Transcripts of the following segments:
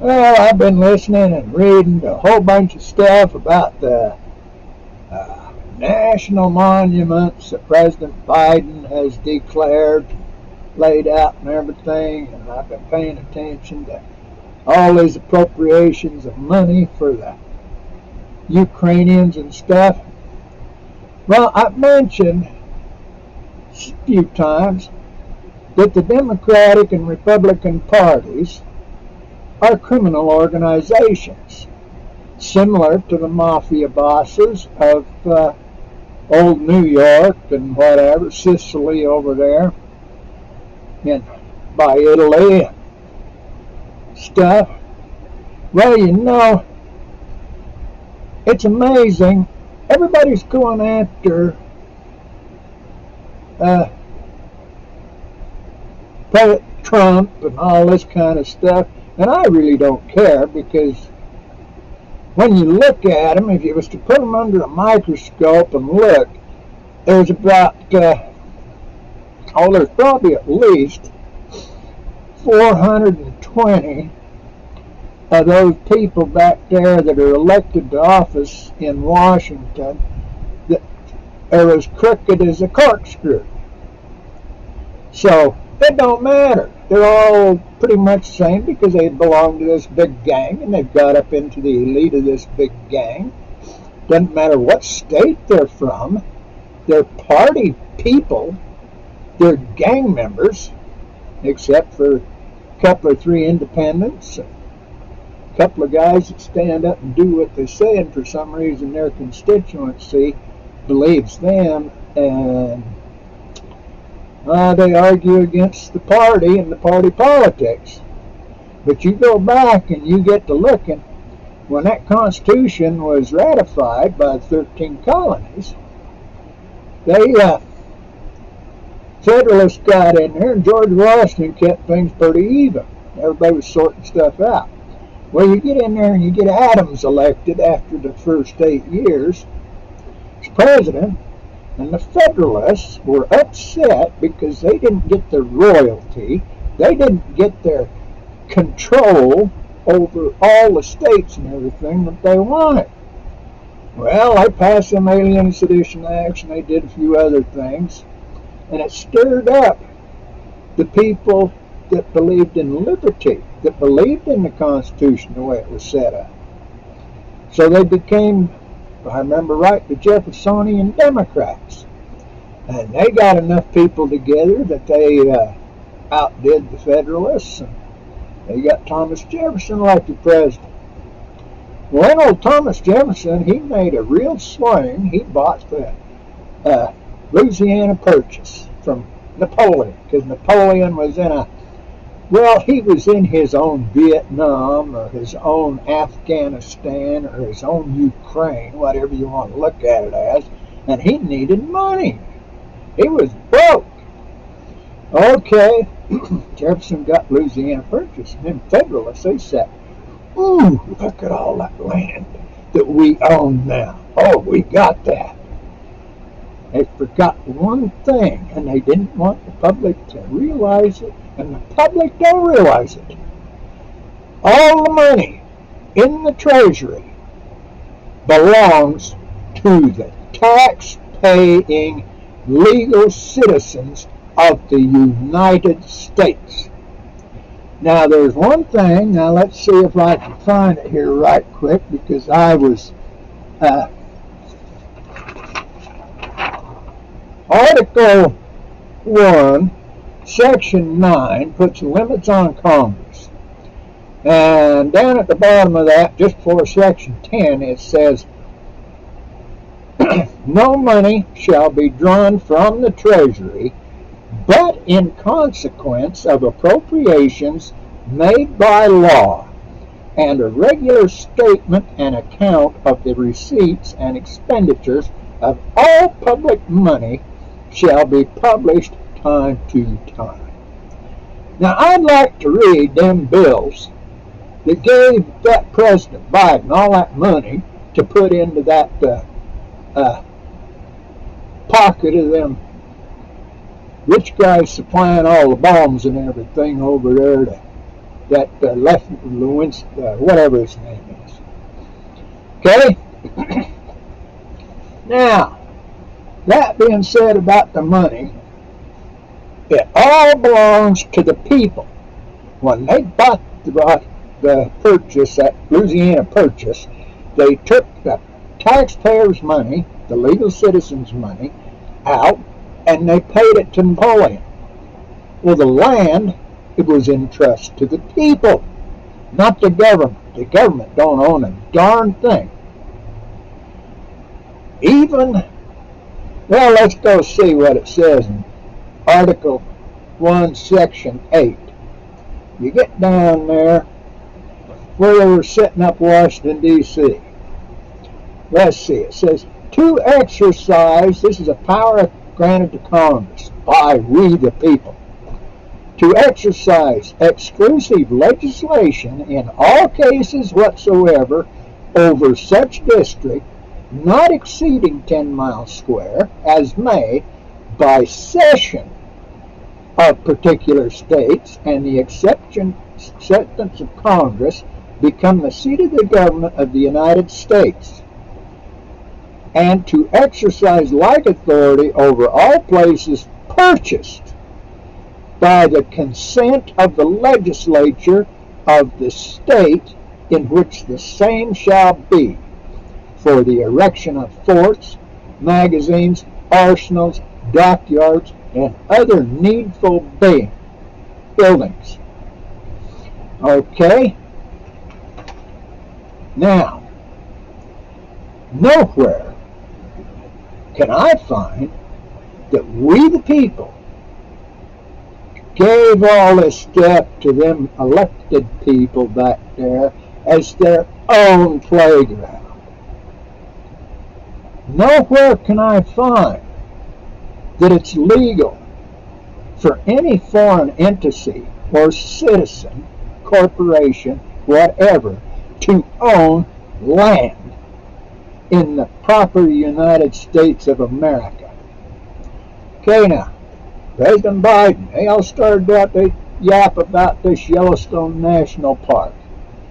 Well, I've been listening and reading a whole bunch of stuff about the national monuments that President Biden has declared, laid out, and everything. And I've been paying attention to all these appropriations of money for the Ukrainians and stuff. Well, I've mentioned a few times that the Democratic and Republican parties are criminal organizations, similar to the mafia bosses of old New York and whatever, Sicily over there, and by Italy and stuff. Well, it's amazing. Everybody's going after uh, Trump and all this kind of stuff, and I really don't care because when you look at them, if you was to put them under a microscope and look, there's about there's probably at least 420 of those people back there that are elected to office in Washington that are as crooked as a corkscrew. So it don't matter. They're all pretty much the same because they belong to this big gang and they've got up into the elite of this big gang. Doesn't matter what state they're from. They're party people. They're gang members, except for a couple or three independents, a couple of guys that stand up and do what they say, and for some reason their constituency believes them, and they argue against the party and the party politics. But you go back and you get to looking, when that Constitution was ratified by the 13 colonies, they Federalists got in there, and George Washington kept things pretty even. Everybody was sorting stuff out. Well, you get in there and you get Adams elected after the first 8 years as president, and the Federalists were upset because they didn't get their royalty, they didn't get their control over all the states and everything that they wanted. Well, they passed them Alien and Sedition Acts, and they did a few other things, and it stirred up the people that believed in liberty, that believed in the Constitution the way it was set up. So they became, if I remember right, the Jeffersonian Democrats. And they got enough people together that they outdid the Federalists, and they got Thomas Jefferson elected president. Well, old Thomas Jefferson, he made a real swing. He bought the Louisiana Purchase from Napoleon, because Napoleon was he was in his own Vietnam or his own Afghanistan or his own Ukraine, whatever you want to look at it as, and he needed money. He was broke. Okay, Jefferson got Louisiana Purchase, and then Federalists, they said, ooh, look at all that land that we own now. Oh, we got that. They forgot one thing, and they didn't want the public to realize it, and the public don't realize it. All the money in the Treasury belongs to the tax-paying legal citizens of the United States. Now, there's one thing. Now, let's see if I can find it here right quick, because I was Article 1, Section 9 puts limits on Congress. And down at the bottom of that, just before Section 10, it says, no money shall be drawn from the Treasury, but in consequence of appropriations made by law, and a regular statement and account of the receipts and expenditures of all public money shall be published time to time. Now, I'd like to read them bills that gave that President Biden all that money to put into that pocket of them rich guys supplying all the bombs and everything over there to that left Lewis, whatever his name is. Okay? Now, that being said about the money, it all belongs to the people. When they bought the purchase, that Louisiana Purchase, they took the taxpayers' money, the legal citizens' money, out, and they paid it to Napoleon. Well, the land, it was in trust to the people, not the government. The government don't own a darn thing. Even, well, let's go see what it says in Article 1, Section 8. You get down there where they were setting up Washington, D.C. Let's see, it says, to exercise, this is a power granted to Congress by we the people, to exercise exclusive legislation in all cases whatsoever over such district not exceeding 10 miles square as may, by cession of particular states and the acceptance of Congress, become the seat of the government of the United States, and to exercise like authority over all places purchased by the consent of the legislature of the state in which the same shall be, for the erection of forts, magazines, arsenals, dockyards, and other needful buildings. Okay? Now, nowhere can I find that we the people gave all this stuff to them elected people back there as their own playground. Nowhere can I find that it's legal for any foreign entity or citizen, corporation, whatever, to own land in the proper United States of America. Okay, now, President Biden, they all started out, they yap about this Yellowstone National Park.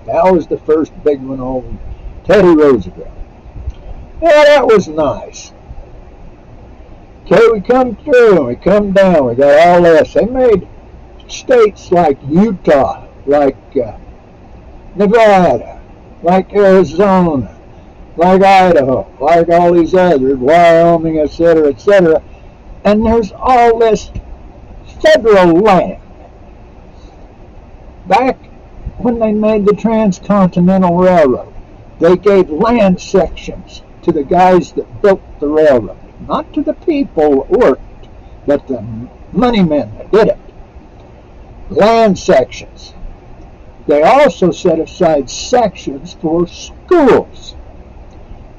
That was the first big one over Teddy Roosevelt. Yeah, that was nice. Okay, we come through, we come down, we got all this. They made states like Utah, like Nevada, like Arizona, like Idaho, like all these others, Wyoming, etc., etc. And there's all this federal land. Back when they made the Transcontinental Railroad, they gave land sections to the guys that built the railroad. Not to the people that worked, but the money men that did it. Land sections. They also set aside sections for schools.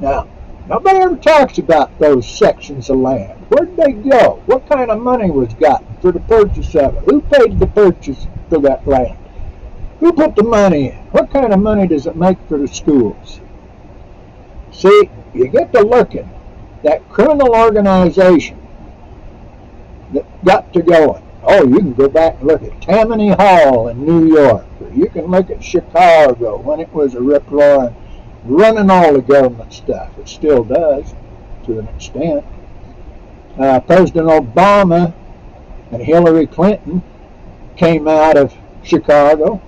Now, nobody ever talks about those sections of land. Where did they go? What kind of money was gotten for the purchase of it? Who paid the purchase for that land? Who put the money in? What kind of money does it make for the schools? See, you get to looking. That criminal organization that got to going. Oh, you can go back and look at Tammany Hall in New York, or you can look at Chicago when it was a rip-roaring, running all the government stuff. It still does, to an extent. President Obama and Hillary Clinton came out of Chicago.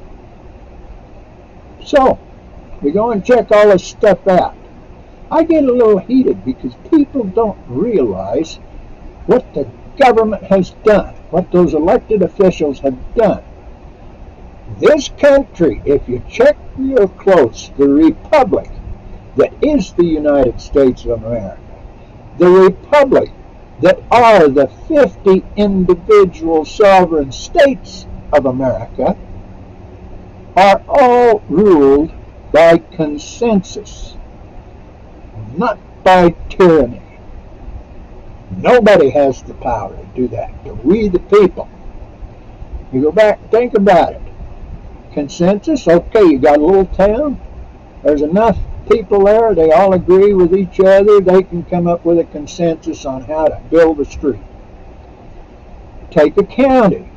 So, we go and check all this stuff out. I get a little heated because people don't realize what the government has done, what those elected officials have done. This country, if you check real close, the republic that is the United States of America, the republic that are the 50 individual sovereign states of America, are all ruled by consensus, not by tyranny. Nobody has the power to do that. But we the people. You go back and think about it. Consensus, okay, you got a little town. There's enough people there. They all agree with each other. They can come up with a consensus on how to build a street. Take a county.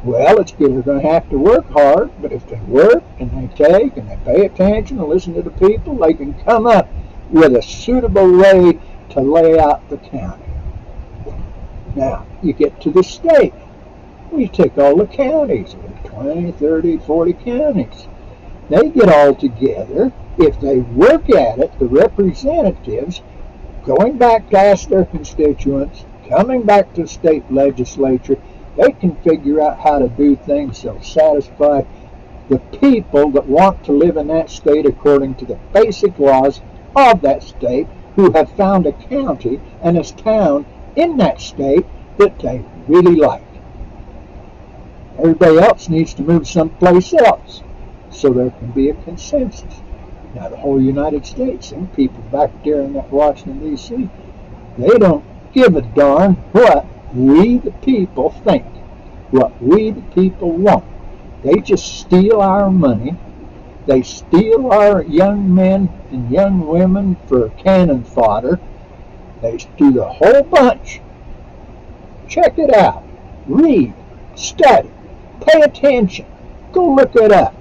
Well, it's good they're going to have to work hard, but if they work and they take and they pay attention and listen to the people, they can come up with a suitable way to lay out the county. Now, you get to the state. You take all the counties, 20, 30, 40 counties. They get all together. If they work at it, the representatives, going back to ask their constituents, coming back to the state legislature, they can figure out how to do things that'll satisfy the people that want to live in that state according to the basic laws of that state, who have found a county and a town in that state that they really like. Everybody else needs to move someplace else so there can be a consensus. Now, the whole United States and people back there in that Washington, D.C., they don't give a darn what we the people think, what we the people want. They just steal our money. They steal our young men and young women for cannon fodder. They do the whole bunch. Check it out. Read, study, pay attention. Go look it up.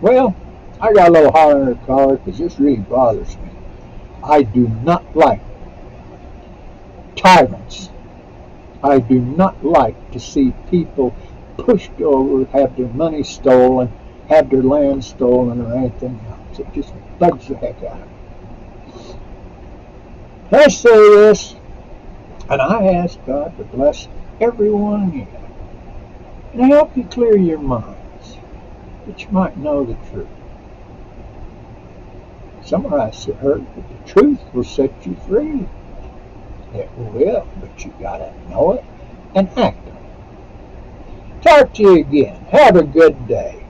Well, I got a little hot under the collar because this really bothers me. I do not like tyrants. I do not like to see people pushed over, have their money stolen, have their land stolen, or anything else. It just bugs the heck out of me. I say this, and I ask God to bless everyone in you and help you clear your minds, that you might know the truth. Somewhere I heard that the truth will set you free. It will, but you gotta know it and act on it. Talk to you again. Have a good day.